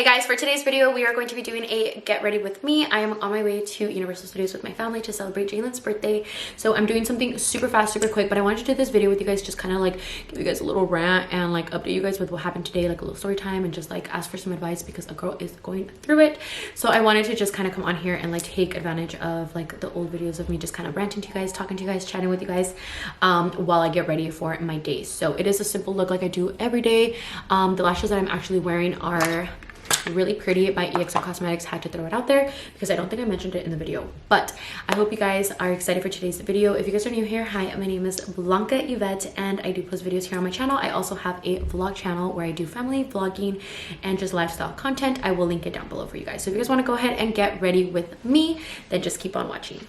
Hey guys, for today's video, we are going to be doing a get ready with me. I am on my way to Universal Studios with my family to celebrate Jalen's birthday. So I'm doing something super fast, super quick, but I wanted to do this video with you guys, just kind of like give you guys a little rant and like update you guys with what happened today, like a little story time, and just like ask for some advice because a girl is going through it. So I wanted to just kind of come on here and like take advantage of like the old videos of me just kind of ranting to you guys, talking to you guys, chatting with you guys while I get ready for my day. So it is a simple look like I do every day. The lashes that I'm actually wearing are really pretty by Evettexo Cosmetics. Had to throw it out there because I don't think I mentioned it in the video, but I hope you guys are excited for today's video. If you guys are new here, hi, my name is Blanca Yvette and I do post videos here on my channel. I also have a vlog channel where I do family vlogging and just lifestyle content. I will link it down below for you guys. So if you guys want to go ahead and get ready with me, then just keep on watching.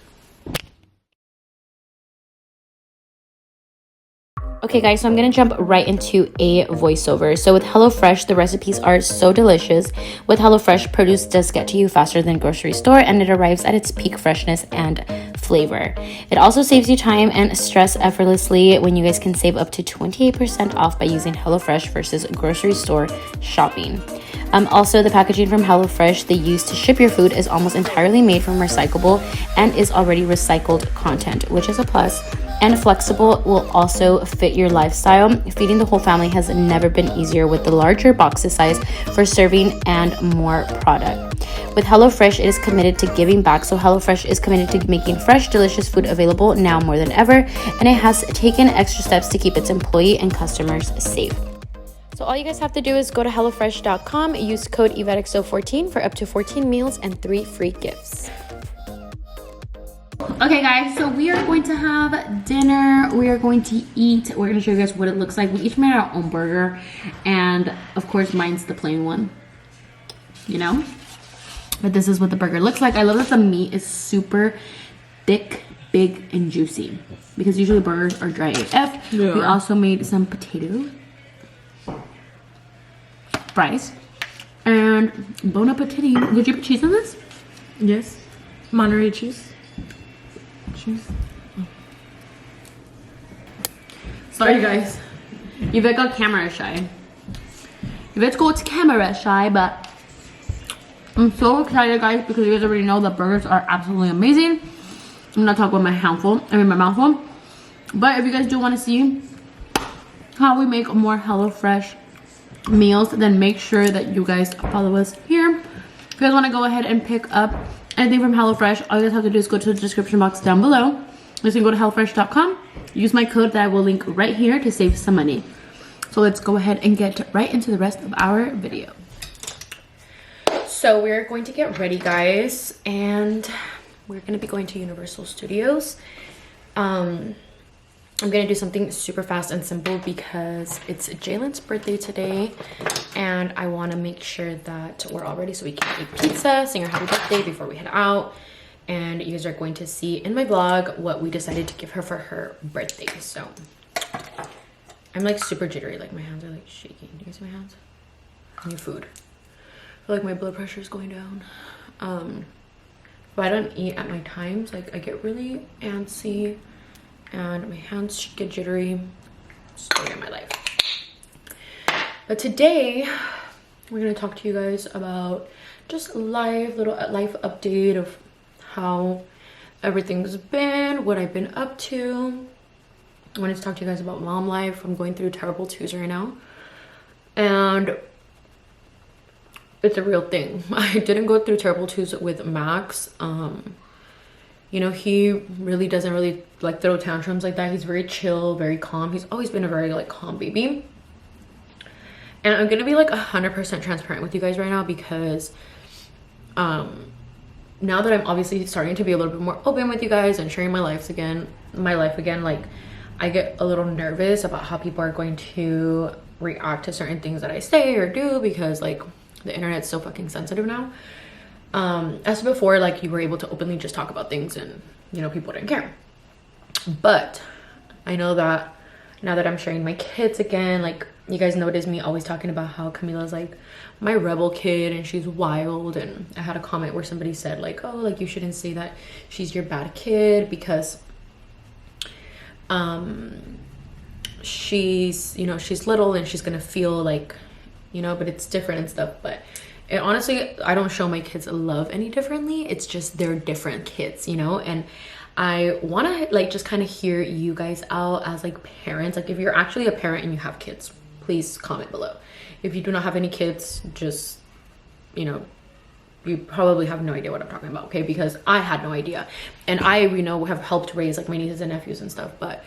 Okay guys, so I'm gonna jump right into a voiceover. So with HelloFresh, the recipes are so delicious. With HelloFresh, produce does get to you faster than grocery store and it arrives at its peak freshness and flavor. It also saves you time and stress effortlessly when you guys can save up to 28% off by using HelloFresh versus grocery store shopping. Also, the packaging from HelloFresh they use to ship your food is almost entirely made from recyclable and is already recycled content, which is a plus. And flexible, will also fit your lifestyle. Feeding the whole family has never been easier with the larger boxes size for serving and more product. With HelloFresh, it is committed to giving back. So HelloFresh is committed to making fresh, delicious food available now more than ever. And it has taken extra steps to keep its employee and customers safe. So all you guys have to do is go to HelloFresh.com, use code Evettexo14 for up to 14 meals and 3 free gifts. Okay guys, so we are going to have dinner. We are going to eat. We're going to show you guys what it looks like. We each made our own burger, and of course mine's the plain one, you know, but this is what the burger looks like. I love that the meat is super thick, big, and juicy because usually burgers are dry AF. Yeah. We also made some potato fries and bon appetit. Did you put cheese on this? Yes, Monterey cheese. Sorry guys, Yvette got camera shy. Yvette's got camera shy, but I'm so excited guys because you guys already know the burgers are absolutely amazing. I'm not talking about my my mouthful. But if you guys do want to see how we make more HelloFresh meals, then make sure that you guys follow us here. If you guys want to go ahead and pick up anything from HelloFresh, all you guys have to do is go to the description box down below. You can go to HelloFresh.com, use my code that I will link right here to save some money. So let's go ahead and get right into the rest of our video. So we're going to get ready guys, and we're going to be going to Universal Studios. I'm going to do something super fast and simple because it's Jalen's birthday today and I want to make sure that we're all ready so we can eat pizza, sing her happy birthday before we head out. And you guys are going to see in my vlog what we decided to give her for her birthday. So I'm like super jittery, like my hands are like shaking. Do you guys see my hands? I need food. I feel like my blood pressure is going down. If I don't eat at my times, like I get really antsy and my hands get jittery. Story of my life. But today we're gonna talk to you guys about just little life update of how everything's been, what I've been up to. I wanted to talk to you guys about mom life. I'm going through terrible twos right now, and it's a real thing. I didn't go through terrible twos with Max. You know, he really doesn't really like throw tantrums like that. He's very chill, very calm. He's always been a very like calm baby. And I'm gonna be like 100% transparent with you guys right now because now that I'm obviously starting to be a little bit more open with you guys and sharing my life again, like I get a little nervous about how people are going to react to certain things that I say or do because like the internet's so fucking sensitive now. As before, like you were able to openly just talk about things and you know people didn't care, but I know that now that I'm sharing my kids again, like you guys notice me always talking about how Camila's like my rebel kid and she's wild, and I had a comment where somebody said like, oh, like you shouldn't say that she's your bad kid because she's, you know, she's little and she's gonna feel like, you know, but it's different and stuff. But And honestly, I don't show my kids love any differently. It's just they're different kids, you know? And I want to like just kind of hear you guys out as like parents. Like if you're actually a parent and you have kids, please comment below. If you do not have any kids, just, you know, you probably have no idea what I'm talking about, okay? Because I had no idea. And I, you know, have helped raise like my nieces and nephews and stuff, but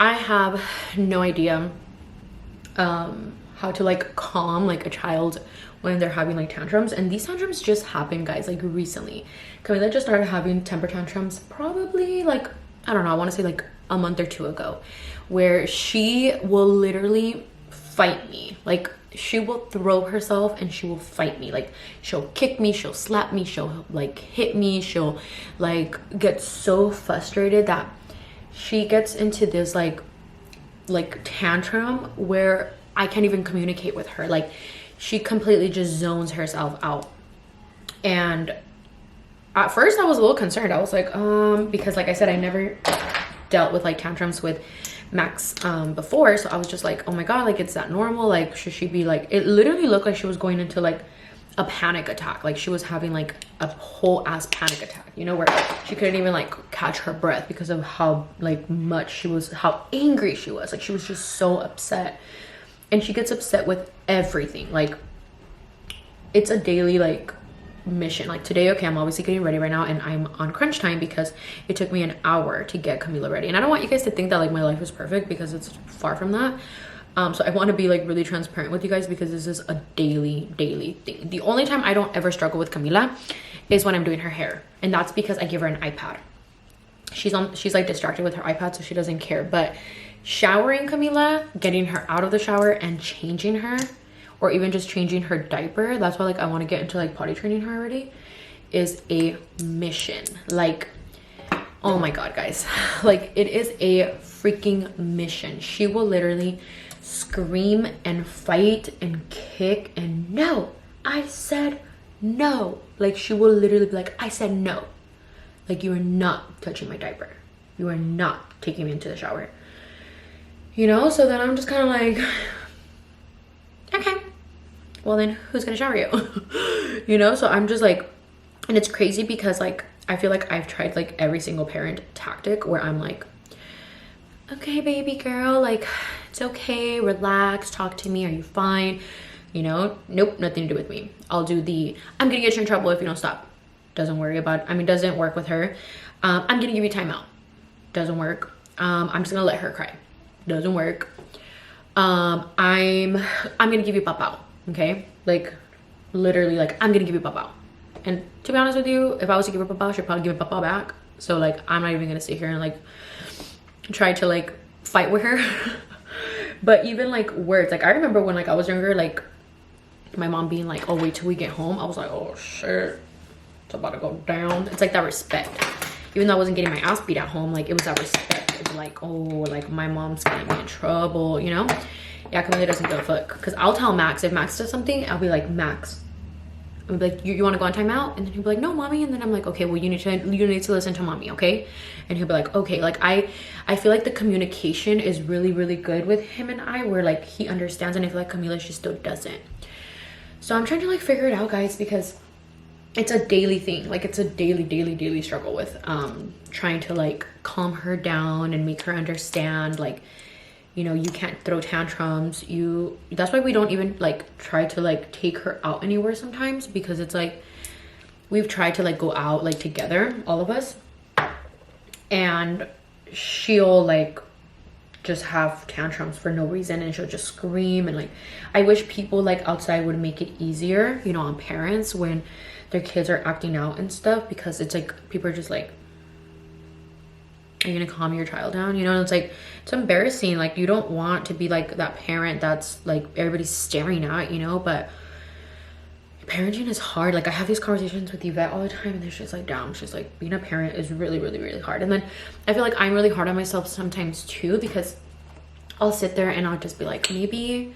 I have no idea how to like calm like a child when they're having like tantrums. And these tantrums just happened, guys, like recently. Camila just started having temper tantrums probably like, I don't know, I want to say like a month or two ago, where she will literally fight me. Like she will throw herself and she will fight me. Like she'll kick me, she'll slap me, she'll like hit me, she'll like get so frustrated that she gets into this like tantrum where I can't even communicate with her. Like she completely just zones herself out. And at first I was a little concerned. I was like, because like I said, I never dealt with like tantrums with Max before, so I was just like, oh my god, like, it's that normal? Like, should she be like, it literally looked like she was going into like a panic attack. Like she was having like a whole ass panic attack, you know, where she couldn't even like catch her breath because of how like much she was, how angry she was. Like she was just so upset. And she gets upset with everything. Like it's a daily like mission. Like today, okay, I'm obviously getting ready right now and I'm on crunch time because it took me an hour to get Camila ready. And I don't want you guys to think that like my life is perfect, because it's far from that. So I want to be like really transparent with you guys, because this is a daily thing. The only time I don't ever struggle with Camila is when I'm doing her hair, and that's because I give her an iPad. She's like distracted with her iPad, so she doesn't care. But showering Camila, getting her out of the shower and changing her, or even just changing her diaper, that's why like I want to get into like potty training her already, is a mission. Like, oh my god, guys, like it is a freaking mission. She will literally scream and fight and kick and no, I said no. Like she will literally be like, I said no. Like, you are not touching my diaper, you are not taking me into the shower, you know? So then I'm just kind of like, okay, well then who's gonna shower you? You know? So I'm just like, and it's crazy because like I feel like I've tried like every single parent tactic where I'm like, okay baby girl, like it's okay, relax, talk to me, are you fine? You know, nope, nothing to do with me. I'll do the, I'm gonna get you in trouble if you don't stop. Doesn't worry about, I mean, doesn't work with her. I'm gonna give you timeout. Doesn't work. I'm just gonna let her cry. Doesn't work. I'm gonna give you pop-out, okay? Like literally, like I'm gonna give you pop-out. And to be honest with you, if I was to give her pop-out, she'd probably give me pop-out back. So like I'm not even gonna sit here and like try to like fight with her. But even like words, like I remember when like I was younger, like my mom being like, oh, wait till we get home. I was like, oh shit, it's about to go down. It's like that respect. Even though I wasn't getting my ass beat at home, like it was that respect. It's like, oh, like my mom's getting me in trouble, you know? Yeah, Camila doesn't give a fuck. Because I'll tell Max, if Max does something, I'll be like, Max, I'll be like, you want to go on timeout? And then he'll be like, no, mommy. And then I'm like, okay, well, you need to listen to mommy, okay? And he'll be like, okay. Like I feel like the communication is really, really good with him and I, where like he understands, and I feel like Camila, she still doesn't. So I'm trying to like figure it out, guys, because it's a daily thing. Like it's a daily struggle with trying to like calm her down and make her understand, like, you know, you can't throw tantrums. That's why we don't even like try to like take her out anywhere sometimes, because it's like we've tried to like go out like together, all of us, and she'll like just have tantrums for no reason, and she'll just scream. And like I wish people like outside would make it easier, you know, on parents when their kids are acting out and stuff, because it's like people are just like, are you gonna calm your child down? You know, and it's like, it's embarrassing. Like you don't want to be like that parent that's like everybody's staring at, you know? But parenting is hard. Like I have these conversations with Yvette all the time, and she's like, damn, she's like, being a parent is really hard. And then I feel like I'm really hard on myself sometimes too, because I'll sit there and I'll just be like, maybe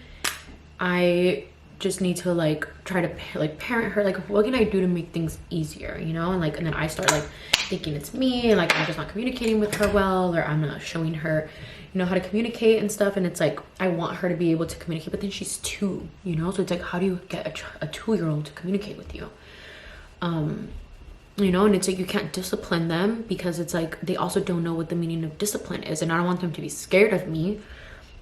I just need to like try to like parent her. Like, what can I do to make things easier, you know? And like, and then I start like thinking it's me, and like I'm just not communicating with her well, or I'm not showing her, you know, how to communicate and stuff. And it's like, I want her to be able to communicate, but then she's 2, you know? So it's like, how do you get a 2-year-old to communicate with you? You know, and it's like, you can't discipline them, because it's like, they also don't know what the meaning of discipline is. And I don't want them to be scared of me,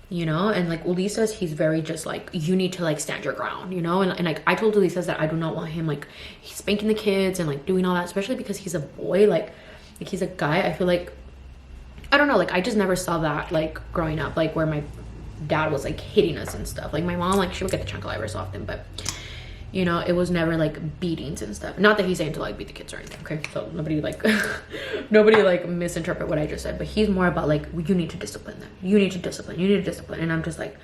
you know? And like Ulises, he's very just like, you need to like stand your ground, you know? And like, I told Ulises that I do not want him like spanking the kids and like doing all that, especially because he's a boy. Like he's a guy. I feel like, I don't know, like I just never saw that like growing up, like where my dad was like hitting us and stuff. Like my mom, like she would get the chancla every so often, but you know, it was never like beatings and stuff. Not that he's saying to like beat the kids or anything, okay? So nobody like nobody like misinterpret what I just said, but he's more about like, you need to discipline them, you need to discipline, you need to discipline. And I'm just like,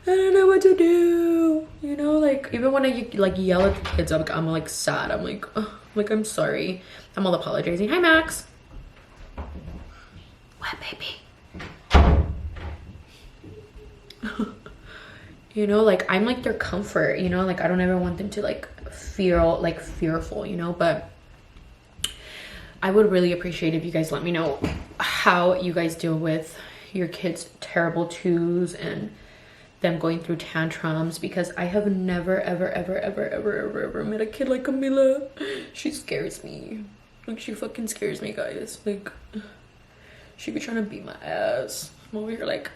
I don't know what to do, you know? Like even when I like yell at the kids, I'm like sad. I'm like, oh, like I'm sorry. I'm all apologizing. Hi Max. What, baby? You know, like I'm like their comfort, you know? Like I don't ever want them to like feel like fearful, you know? But I would really appreciate if you guys let me know how you guys deal with your kids' terrible 2s and them going through tantrums, because I have never ever met a kid like Camila. She scares me. Like she fucking scares me, guys. Like she be trying to beat my ass. I'm over here like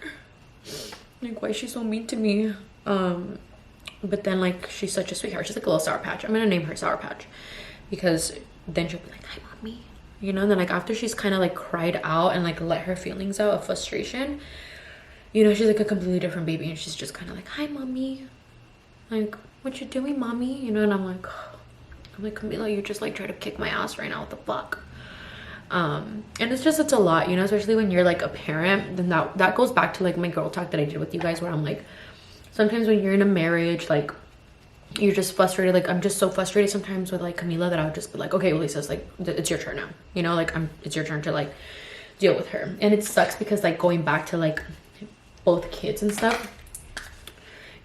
why is she so mean to me? But then like she's such a sweetheart. She's like a little Sour Patch. I'm gonna name her Sour Patch, because then she'll be like, hi mommy, you know? And then like after she's kind of like cried out and like let her feelings out of frustration, you know, she's like a completely different baby, and she's just kind of like, hi mommy, like what you doing mommy, you know? And I'm like Camila, you just like try to kick my ass right now, what the fuck? And it's a lot, you know, especially when you're like a parent. Then that goes back to like my girl talk that I did with you guys, where I'm like, sometimes when you're in a marriage, like you're just frustrated. Like I'm just so frustrated sometimes with like Camila that I would just be like, okay, Lisa's like, it's your turn now, you know? Like it's your turn to like deal with her. And it sucks because like going back to like both kids and stuff,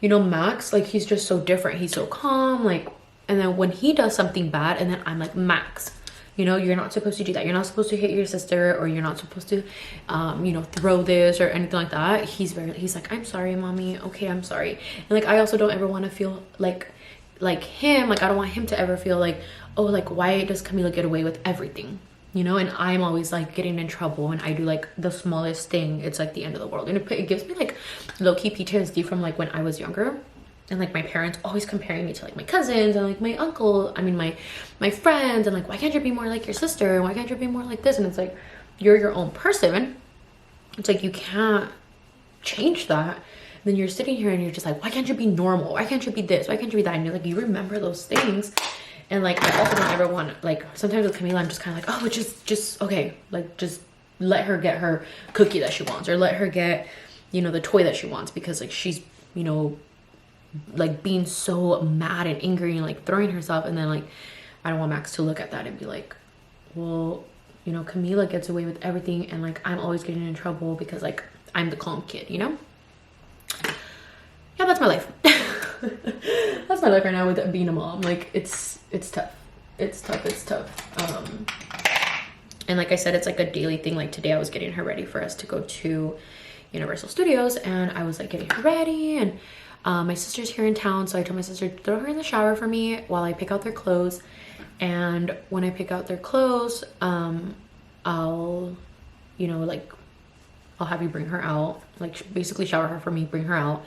you know, Max, like he's just so different. He's so calm, like, and then when he does something bad, and then I'm like, Max, you know, you're not supposed to do that. You're not supposed to hit your sister, or you're not supposed to, you know, throw this or anything like that. He's like, I'm sorry, mommy. Okay, I'm sorry. And like, I also don't ever want to feel like him. Like, I don't want him to ever feel like, oh, like, why does Camila get away with everything? You know, and I'm always like getting in trouble, and I do like the smallest thing, it's like the end of the world. And it gives me like low-key PTSD from like when I was younger. And like my parents always comparing me to like my cousins and like my uncle, I mean my friends, and like, why can't you be more like your sister? Why can't you be more like this? And it's like, you're your own person. It's like, you can't change that. And then you're sitting here and you're just like, why can't you be normal? Why can't you be this? Why can't you be that? And you're like, you remember those things. And like, I also don't ever want, like, sometimes with Camila, I'm just kind of like, oh, just okay, like, just let her get her cookie that she wants, or let her get, you know, the toy that she wants, because like she's, you know, like being so mad and angry and like throwing herself. And then like, I don't want Max to look at that and be like, well, you know, Camila gets away with everything, and like I'm always getting in trouble because like I'm the calm kid, you know? Yeah, that's my life. That's my life right now with being a mom. Like it's tough. It's tough. And like I said, it's like a daily thing. Like today I was getting her ready for us to go to Universal Studios, and I was like getting her ready, and my sister's here in town, so I told my sister to throw her in the shower for me while I pick out their clothes. And when I pick out their clothes, I'll, you know, like I'll have you bring her out, like basically shower her for me, bring her out,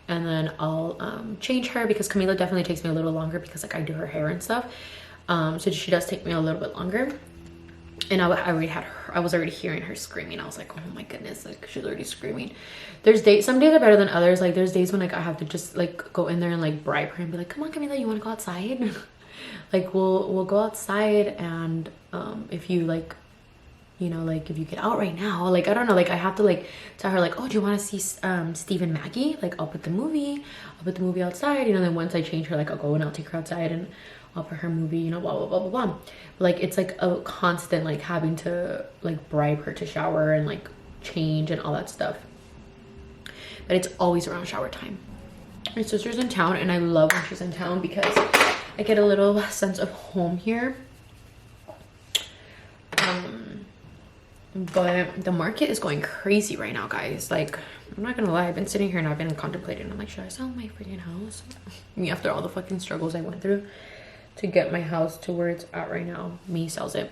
and then I'll change her, because Camila definitely takes me a little longer because like I do her hair and stuff. So she does take me a little bit longer. And I was already hearing her screaming. I was like, oh my goodness, like she's already screaming. There's days, some days are better than others. Like there's days when like I have to just like go in there and like bribe her and be like, come on Camila, you want to go outside? Like we'll go outside, and if you like, you know, like if you get out right now, like I don't know, like I have to like tell her like, oh, do you want to see Steve and Maggie? Like I'll put the movie outside, you know. Then once I change her, like I'll go and I'll take her outside and I'll put her movie, you know, blah blah blah blah blah. But, like it's like a constant like having to like bribe her to shower and like change and all that stuff. But it's always around shower time. My sister's in town and I love when she's in town because I get a little sense of home here. But the market is going crazy right now, guys. Like, I'm not gonna lie, I've been sitting here and I've been contemplating. I'm like, should I sell my freaking house? Me, after all the fucking struggles I went through to get my house to where it's at right now, me sells it.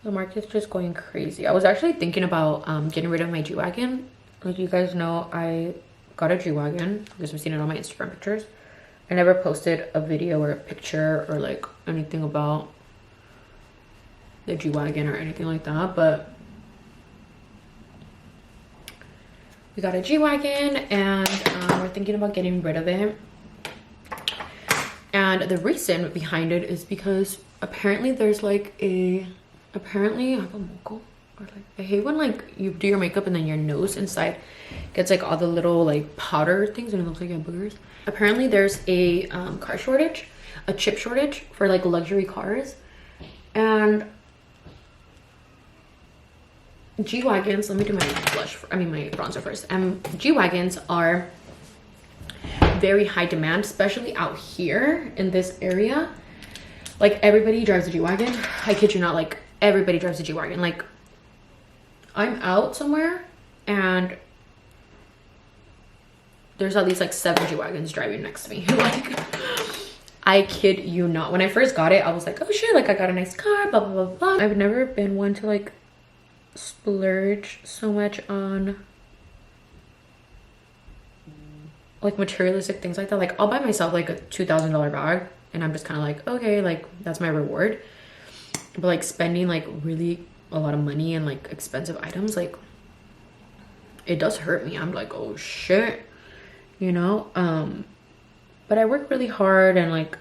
The market's just going crazy. I was actually thinking about getting rid of my G-Wagon. Like you guys know, I got a G-Wagon because I've seen it on my Instagram pictures. I never posted a video or a picture or like anything about the G-Wagon or anything like that, but we got a G-Wagon and we're thinking about getting rid of it. And the reason behind it is because apparently there's like I hate when like you do your makeup and then your nose inside gets like all the little like powder things and it looks like you have boogers. Apparently there's a car shortage, a chip shortage for like luxury cars, and G-Wagons, let me do my my bronzer first. G-Wagons are very high demand, especially out here in this area. Like everybody drives a G-Wagon. I kid you not, like everybody drives a G-Wagon. Like I'm out somewhere and there's at least like 7 G-Wagons driving next to me. Like I kid you not. When I first got it, I was like, oh shit, like I got a nice car, blah, blah, blah, blah. I've never been one to like splurge so much on like materialistic things like that. Like I'll buy myself like a $2,000 bag and I'm just kind of like, okay, like that's my reward. But like spending like really a lot of money and like expensive items, like it does hurt me. I'm like, oh shit, you know. But I work really hard and like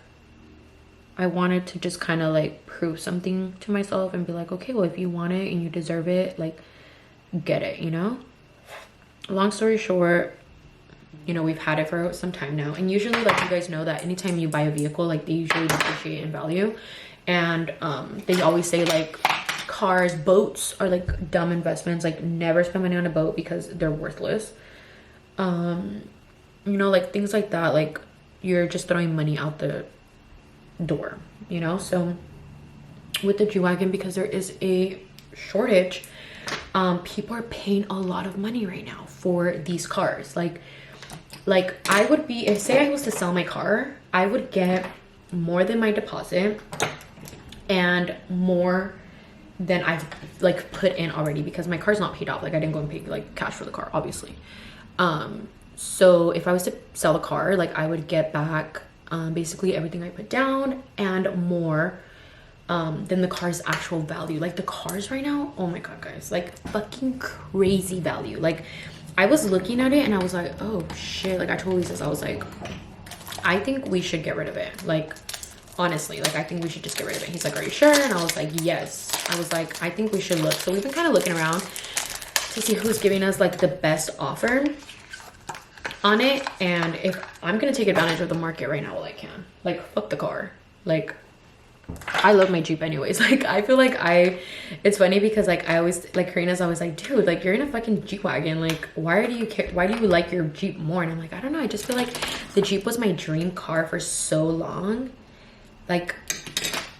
I wanted to just kind of like prove something to myself and be like, okay, well, if you want it and you deserve it, like get it, you know. Long story short, you know, we've had it for some time now, and usually like you guys know that anytime you buy a vehicle, like they usually depreciate in value. And they always say like cars, boats are like dumb investments, like never spend money on a boat because they're worthless. You know, like things like that, like you're just throwing money out the door, you know. So with the G-Wagon, because there is a shortage, people are paying a lot of money right now for these cars. Like I would be, if say I was to sell my car, I would get more than my deposit and more than I've like put in already, because my car's not paid off. Like I didn't go and pay like cash for the car, obviously. So if I was to sell the car, like I would get back basically everything I put down and more than the car's actual value. Like the cars right now, oh my god, guys, like fucking crazy value. Like I was looking at it and I was like, oh shit. Like I told Lisa, I was like, I think we should get rid of it. Like honestly, like I think we should just get rid of it. He's like, are you sure? And I was like, yes. I was like, I think we should look. So we've been kind of looking around to see who's giving us like the best offer on it. And if I'm gonna take advantage of the market right now while I can, like fuck the car. Like I love my Jeep anyways. Like I feel like it's funny because like I always, like Karina's always like, dude, like you're in a fucking Jeep-Wagon, like why do you like your Jeep more? And I'm like, I don't know, I just feel like the Jeep was my dream car for so long. Like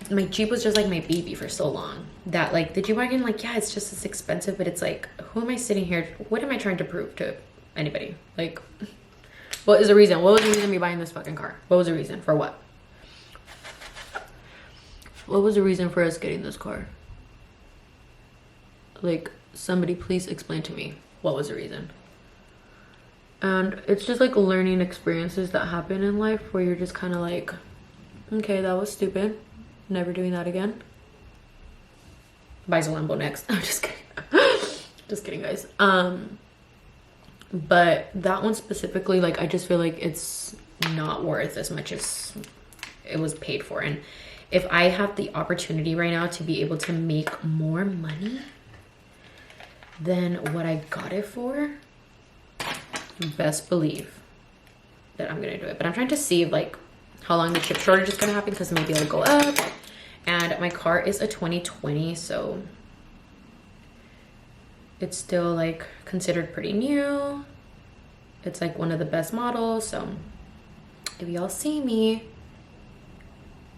my Jeep was just like my baby for so long that like the Jeep-Wagon, like yeah, it's just as expensive, but it's like, who am I sitting here, what am I trying to prove to anybody? Like what is the reason? What was the reason of me buying this fucking car? What was the reason? For what? What was the reason for us getting this car? Like, somebody please explain to me what was the reason. And it's just like learning experiences that happen in life where you're just kind of like, okay, that was stupid. Never doing that again. Buys a Lambo next. I'm just kidding. Just kidding, guys. But that one specifically, like, I just feel like it's not worth as much as it was paid for. And if I have the opportunity right now to be able to make more money than what I got it for, best believe that I'm gonna do it. But I'm trying to see like how long the chip shortage is gonna happen, because maybe it'll go up. And my car is a 2020, so it's still like considered pretty new. It's like one of the best models. So if y'all see me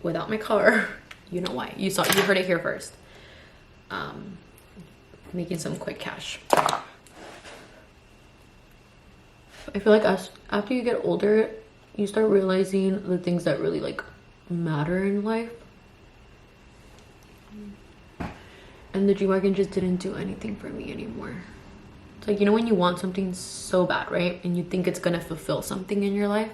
without my car, you know why. You heard it here first. Making some quick cash. I feel like after you get older, you start realizing the things that really like matter in life. And the G-Wagon just didn't do anything for me anymore. It's like, you know when you want something so bad, right? And you think it's gonna fulfill something in your life,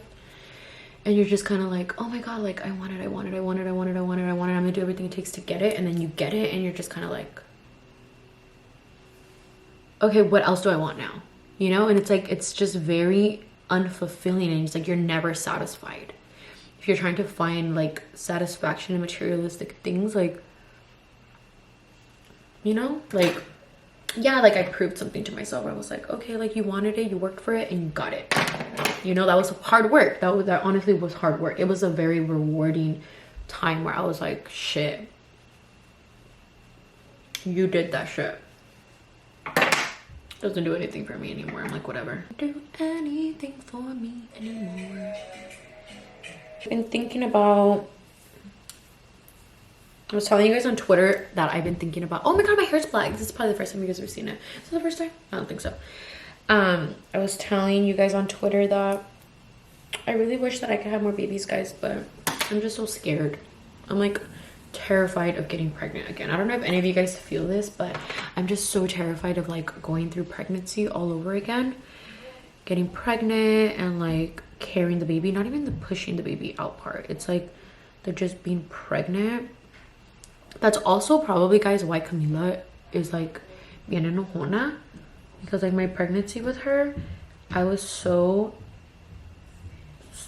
and you're just kind of like, oh my god, like I want it, I'm gonna do everything it takes to get it. And then you get it and you're just kind of like, okay, what else do I want now? You know? And it's like, it's just very unfulfilling, and it's like you're never satisfied. If you're trying to find like satisfaction in materialistic things, like, you know, like, yeah, like I proved something to myself where I was like, okay, like you wanted it, you worked for it, and you got it. You know, that was hard work. That honestly was hard work. It was a very rewarding time where I was like, shit, you did that shit. Doesn't do anything for me anymore. I'm like, whatever. Do anything for me anymore. I've been thinking about, I was telling you guys on Twitter that I've been thinking about, oh my god, my hair's black. This is probably the first time you guys have seen it. Is it the first time? I don't think so. I was telling you guys on Twitter that I really wish that I could have more babies, guys, but I'm just so scared. I'm like terrified of getting pregnant again. I don't know if any of you guys feel this, but I'm just so terrified of like going through pregnancy all over again. Getting pregnant and like carrying the baby, not even the pushing the baby out part. It's like they're just being pregnant. That's also probably, guys, why Camila is like bien enojona, because like my pregnancy with her, I was so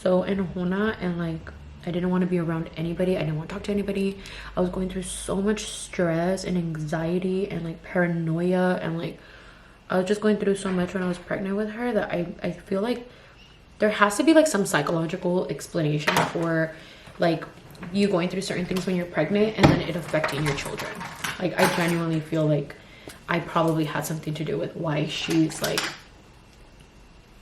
enojona, and like I didn't want to be around anybody. I didn't want to talk to anybody. I was going through so much stress and anxiety and like paranoia, and like I was just going through so much when I was pregnant with her that I feel like there has to be like some psychological explanation for like you going through certain things when you're pregnant and then it affecting your children. Like I genuinely feel like I probably had something to do with why she's like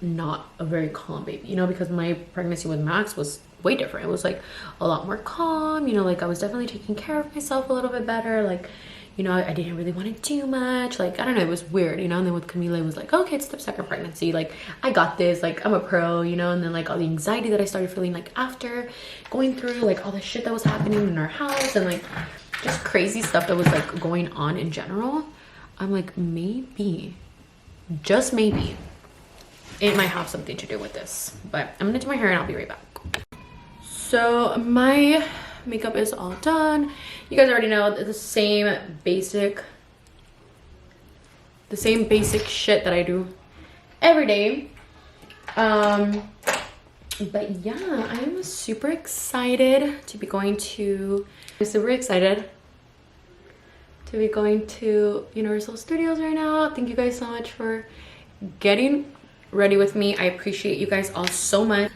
not a very calm baby, you know, because my pregnancy with Max was way different. It was like a lot more calm, you know, like I was definitely taking care of myself a little bit better. Like, you know, I didn't really want to do much. Like, I don't know, it was weird, you know. And then with Camila, it was like, okay, it's the second pregnancy. Like, I got this. Like, I'm a pro, you know. And then like all the anxiety that I started feeling like after going through like all the shit that was happening in our house and like just crazy stuff that was like going on in general. I'm like, maybe, just maybe, it might have something to do with this. But I'm gonna do my hair and I'll be right back. So my makeup is all done. You guys already know the same basic shit that I do every day. But yeah, I'm super excited to be going to Universal Studios right now. Thank you guys so much for getting ready with me. I appreciate you guys all so much.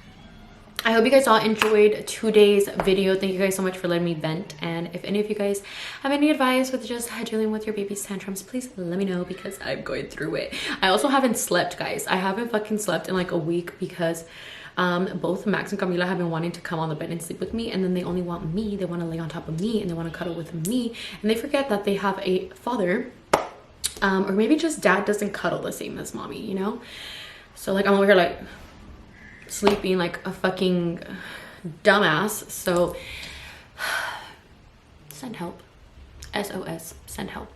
I hope you guys all enjoyed today's video. Thank you guys so much for letting me vent. And if any of you guys have any advice with just dealing with your baby's tantrums, please let me know because I'm going through it. I also haven't slept, guys. I haven't fucking slept in like a week because both Max and Camila have been wanting to come on the bed and sleep with me, and then they only want me. They want to lay on top of me and they want to cuddle with me, and they forget that they have a father, or maybe just dad doesn't cuddle the same as mommy, you know? So like I'm over here like sleeping like a fucking dumbass. So send help. SOS, send help.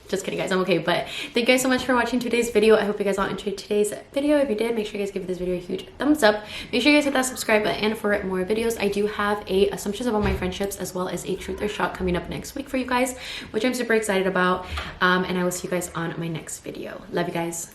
Just kidding, guys, I'm okay. But thank you guys so much for watching today's video. I hope you guys all enjoyed today's video. If you did, make sure you guys give this video a huge thumbs up. Make sure you guys hit that subscribe button for more videos. I do have a assumptions about my friendships as well as a truth or shot coming up next week for you guys, which I'm super excited about. And I will see you guys on my next video. Love you guys.